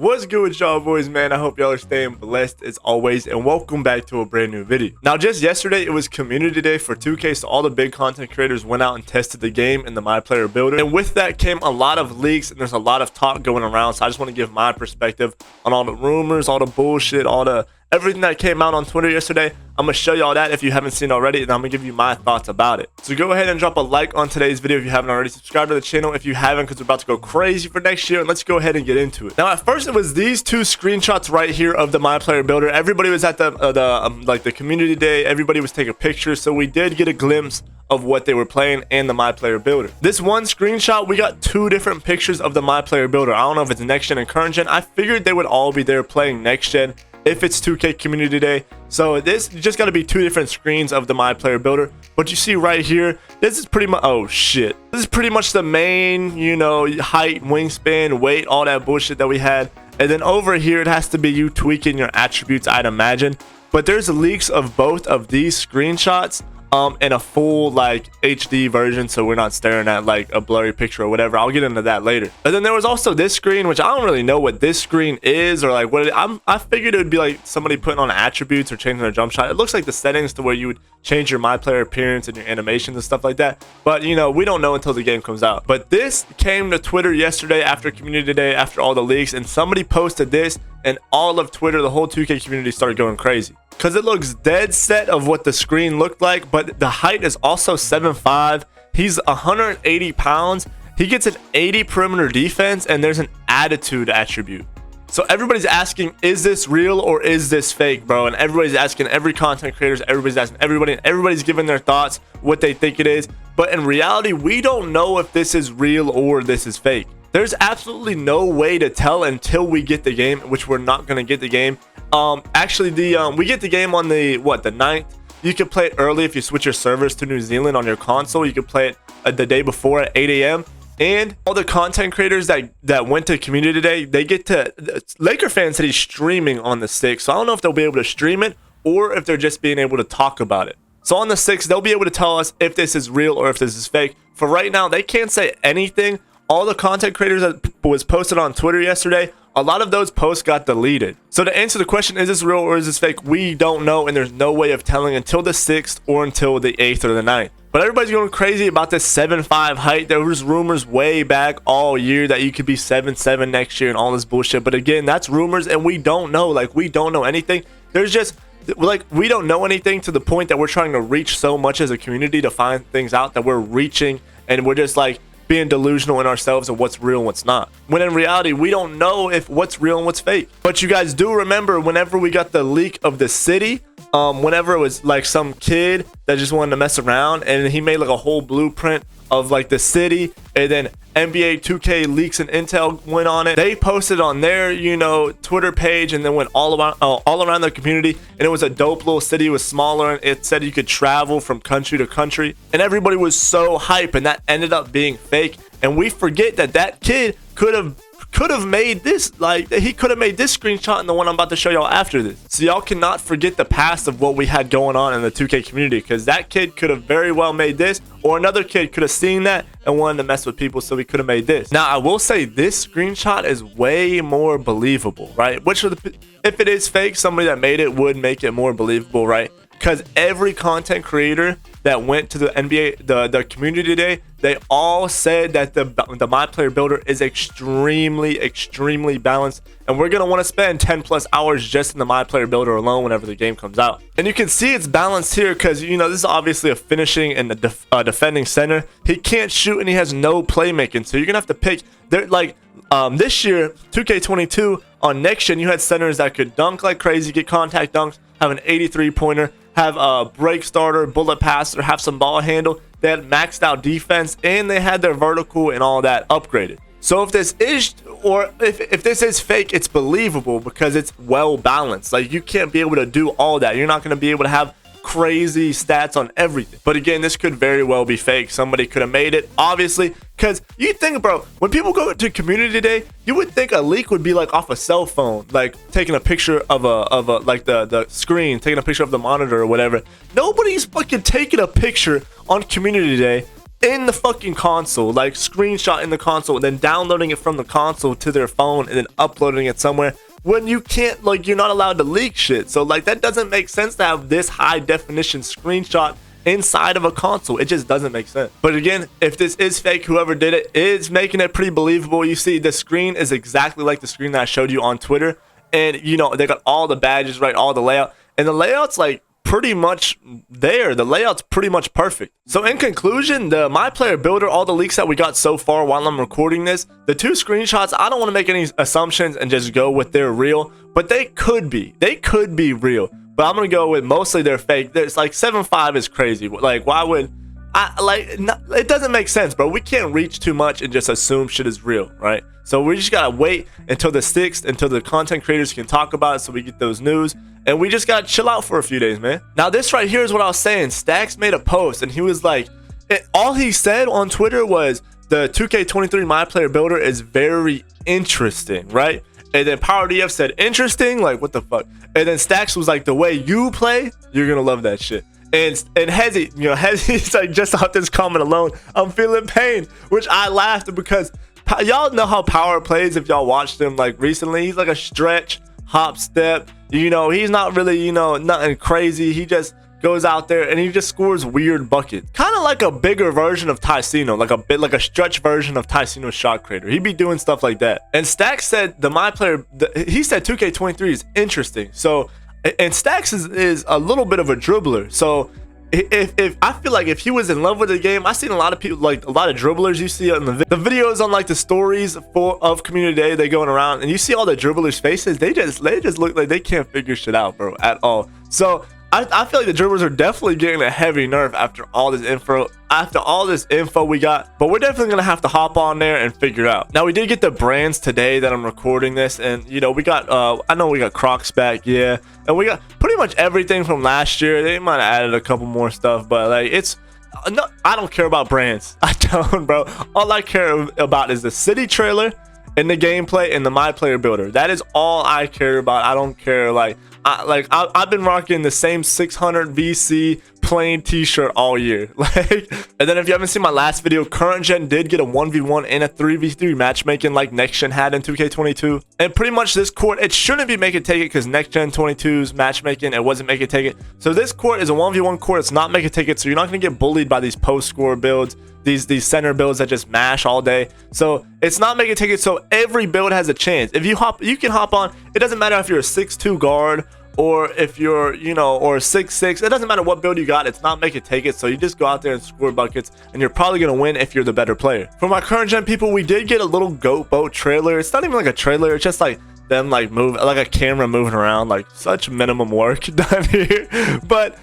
What's good with y'all boys, man? I hope y'all are staying blessed as always, and welcome back to a brand new video. Now, just yesterday, it was community day for 2K, so all the big content creators went out and tested the game in the MyPlayer builder. And with that came a lot of leaks, and there's a lot of talk going around, so I just want to give my perspective on all the rumors, all the bullshit, everything that came out on Twitter yesterday. I'm going to show y'all that if you haven't seen already, and I'm going to give you my thoughts about it. So go ahead and drop a like on today's video if you haven't already. Subscribe to the channel if you haven't, because we're about to go crazy for next year, and let's go ahead and get into it. Now, at first, it was these two screenshots right here of the MyPlayer builder. Everybody was at the community day. Everybody was taking pictures, so we did get a glimpse of what they were playing and the MyPlayer builder. This one screenshot, we got two different pictures of the MyPlayer builder. I don't know if it's next gen and current gen. I figured they would all be there playing next gen if it's 2K community day. So this just got to be two different screens of the MyPlayer builder. But you see right here, this is pretty much, oh shit, this is pretty much the main, you know, height, wingspan, weight, all that bullshit that we had. And then over here, it has to be you tweaking your attributes, I'd imagine. But there's leaks of both of these screenshots in a full like HD version, so we're not staring at like a blurry picture or whatever. I'll get into that later. And then there was also this screen, which I don't really know what this screen is or like what I figured it would be like somebody putting on attributes or changing their jump shot. It looks like the settings to where you would change your MyPlayer appearance and your animations and stuff like that, but you know, we don't know until the game comes out. But this came to Twitter yesterday after community day, after all the leaks, and somebody posted this, and all of Twitter, the whole 2K community, started going crazy because it looks dead set of what the screen looked like. But the height is also 7'5". He's 180 pounds. He gets an 80 perimeter defense, and there's an attitude attribute. So everybody's asking, is this real or is this fake, bro? And everybody's asking, every content creators, everybody's asking everybody, and everybody's giving their thoughts, what they think it is. But in reality, we don't know if this is real or this is fake. There's absolutely no way to tell until we get the game, which we're not going to get the game. Actually, we get the game on the 9th. You can play it early if you switch your servers to New Zealand on your console. You can play it the day before at 8 a.m. And all the content creators that went to community today, they get to, Laker fan said he's streaming on the 6th. So I don't know if they'll be able to stream it or if they're just being able to talk about it. So on the 6th, they'll be able to tell us if this is real or if this is fake. For right now, they can't say anything. All the content creators that was posted on Twitter yesterday, a lot of those posts got deleted. So to answer the question, is this real or is this fake? We don't know, and there's no way of telling until the 6th or until the 8th or the 9th. But everybody's going crazy about this 7'5" height. There was rumors way back all year that you could be 7'7" next year and all this bullshit. But again, that's rumors, and we don't know. Like, we don't know anything. There's just, like, we don't know anything to the point that we're trying to reach so much as a community to find things out that we're reaching, and we're just like being delusional in ourselves of what's real and what's not, when in reality we don't know if what's real and what's fake. But you guys do remember whenever we got the leak of the city, whenever it was like some kid that just wanted to mess around and he made like a whole blueprint of like the city, and then NBA 2K leaks and intel went on it. They posted on their, you know, Twitter page, and then went all around the community, and it was a dope little city. It was smaller, and it said you could travel from country to country, and everybody was so hype, and that ended up being fake. And we forget that that kid could have made this, like, he could have made this screenshot and the one I'm about to show y'all after this. So y'all cannot forget the past of what we had going on in the 2K community, because that kid could have very well made this, or another kid could have seen that and wanted to mess with people, so he could have made this. Now, I will say this screenshot is way more believable, right? Which if it is fake, somebody that made it would make it more believable, right? Because every content creator that went to the NBA, the community today, they all said that the MyPlayer builder is extremely balanced, and we're gonna want to spend 10+ hours just in the MyPlayer builder alone whenever the game comes out. And you can see it's balanced here because, you know, this is obviously a finishing and a defending center. He can't shoot and he has no playmaking, so you're gonna have to pick. They're like this year, 2K22 on next gen, you had centers that could dunk like crazy, get contact dunks, have an 83-pointer, have a break starter, bullet passer, have some ball handle. They had maxed out defense, and they had their vertical and all that upgraded. So if this is, or if this is fake, it's believable because it's well balanced. Like, you can't be able to do all that. You're not going to be able to have crazy stats on everything. But again, this could very well be fake. Somebody could have made it, obviously, because you think, bro, when people go to community today, you would think a leak would be like off a cell phone, like taking a picture of a like the screen, taking a picture of the monitor or whatever. Nobody's fucking taking a picture on community day in the fucking console, like screenshot in the console and then downloading it from the console to their phone and then uploading it somewhere, when you can't, like, you're not allowed to leak shit. So like that doesn't make sense to have this high definition screenshot inside of a console. It just doesn't make sense. But again, if this is fake, whoever did it is making it pretty believable. You see the screen is exactly like the screen that I showed you on Twitter, and you know they got all the badges right, all the layout, and the layout's like pretty much there. The layout's pretty much perfect. So in conclusion, the MyPlayer builder, all the leaks that we got so far while I'm recording this, the two screenshots, I don't want to make any assumptions and just go with they're real, but they could be real. But I'm gonna go with mostly they're fake. There's like 7.5 is crazy. Like, why would it doesn't make sense, bro. We can't reach too much and just assume shit is real, right? So we just gotta wait until the 6th, until the content creators can talk about it, so we get those news, and we just gotta chill out for a few days, man. Now this right here is what I was saying. Stacks made a post and he was like, all he said on Twitter was the 2K23 MyPlayer builder is very interesting, right? And then Power DF said interesting, like what the fuck? And then Stacks was like, the way you play, you're gonna love that shit. And Hezzy, you know, Hezzy's like, just off this comment alone, I'm feeling pain, which I laughed because y'all know how Power plays if y'all watched him like recently. He's like a stretch, hop, step. You know, he's not really, you know, nothing crazy. He just goes out there and he just scores weird buckets. Kind of like a bigger version of Ticino, like a stretch version of Ticino's shot creator. He'd be doing stuff like that. And Stacks said the MyPlayer, he said 2K23 is interesting. So, and Stacks is a little bit of a dribbler. So if I feel like if he was in love with the game, I've seen a lot of people, like a lot of dribblers you see on the videos on like the stories of Community Day, they going around and you see all the dribblers faces, they just look like they can't figure shit out, bro, at all. So I feel like the dribblers are definitely getting a heavy nerve after all this info we got, but we're definitely gonna have to hop on there and figure it out. Now we did get the brands today that I'm recording this, and you know we got I know we got Crocs back, yeah, and we got pretty much everything from last year. They might have added a couple more stuff, but like it's no, I don't care about brands. I don't, bro. All I care about is the city trailer and the gameplay and the MyPlayer builder. That is all I care about. I don't care, like I've been rocking the same 600 VC plain t-shirt all year. Like, and then if you haven't seen my last video, current gen did get a 1v1 and a 3v3 matchmaking like next gen had in 2K22, and pretty much this court, it shouldn't be make it take it because next gen 22's matchmaking, it wasn't make it take it. So this court is a 1v1 court. It's not make it take it, so you're not gonna get bullied by these post score builds, these center builds that just mash all day. So it's not make it take it, so every build has a chance. If you can hop on. It doesn't matter if you're a 6'2 guard or if you're, you know, or 6'6, it doesn't matter what build you got. It's not make it take it, so you just go out there and score buckets, and you're probably gonna win if you're the better player. For my current gen people, we did get a little goat boat trailer. It's not even like a trailer, it's just like them like move, like a camera moving around, like such minimum work done here. But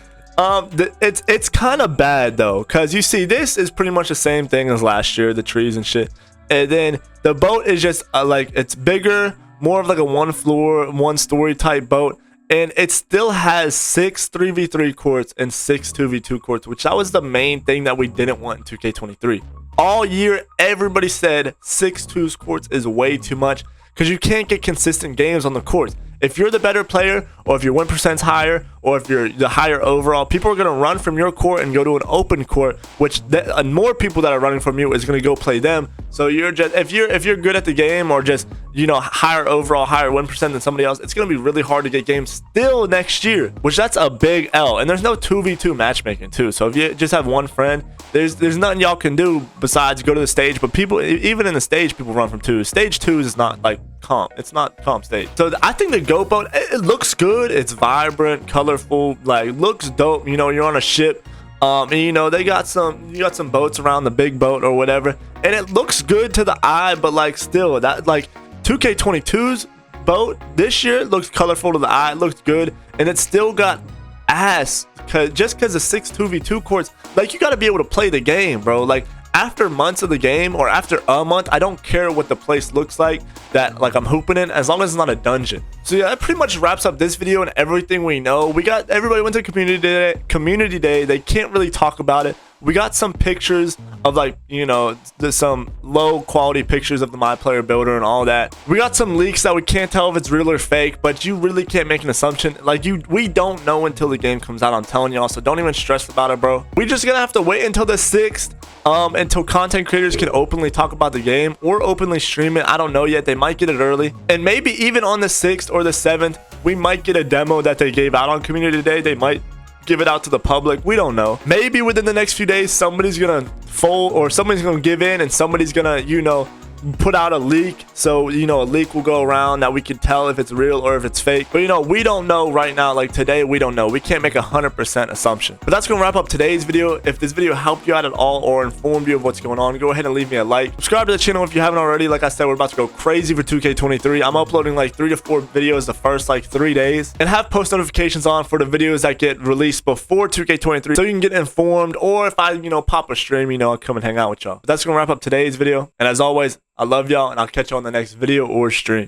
it's kind of bad though, because you see this is pretty much the same thing as last year, the trees and shit, and then the boat is just like, it's bigger, more of like a one story type boat, and it still has 6 3v3 courts and 6 2v2 courts, which that was the main thing that we didn't want in 2K23 all year. Everybody said 6 2's courts is way too much because you can't get consistent games on the courts. If you're the better player, or if your win percent's higher, or if you're the higher overall, people are going to run from your court and go to an open court, which more people that are running from you is going to go play them. So you're just, if you're good at the game, or just, you know, higher overall, higher win percent than somebody else, it's going to be really hard to get games still next year, which that's a big L. And there's no 2v2 matchmaking too. So if you just have one friend, there's nothing y'all can do besides go to the stage. But people, even in the stage, people run from 2. Stage 2 is not like comp. It's not comp stage. So I think the goat boat, it looks good. It's vibrant, colorful, like looks dope. You know, you're on a ship, and you know you got some boats around the big boat or whatever, and it looks good to the eye. But like still, that like 2K22's boat this year looks colorful to the eye. It looks good, and it still got ass just because of 6 2v2 courts. Like, you got to be able to play the game, bro. Like, after months of the game, or after a month, I don't care what the place looks like that like I'm hooping in, as long as it's not a dungeon. So yeah, that pretty much wraps up this video and everything we know. We got, everybody went to community day. They can't really talk about it, we got some pictures of, like, you know, some low quality pictures of the MyPlayer builder and all that. We got some leaks that we can't tell if it's real or fake, but you really can't make an assumption. Like, we don't know until the game comes out, I'm telling y'all, so don't even stress about it, bro. We're just gonna have to wait until the 6th, until content creators can openly talk about the game or openly stream it. I don't know yet. They might get it early, and maybe even on the 6th or the 7th, we might get a demo that they gave out on community day. They might give it out to the public. We don't know. Maybe within the next few days, somebody's gonna fold, or somebody's gonna give in, and somebody's gonna, you know, put out a leak. So, you know, a leak will go around that we can tell if it's real or if it's fake. But, you know, we don't know right now. Like today, we don't know. We can't make 100% assumption. But that's gonna wrap up today's video. If this video helped you out at all or informed you of what's going on, go ahead and leave me a like. Subscribe to the channel if you haven't already. Like I said, we're about to go crazy for 2K23. I'm uploading like 3 to 4 videos the first like 3 days, and have post notifications on for the videos that get released before 2K23, so you can get informed. Or if I, you know, pop a stream, you know, I'll come and hang out with y'all. But that's gonna wrap up today's video, and as always, I love y'all, and I'll catch you on the next video or stream.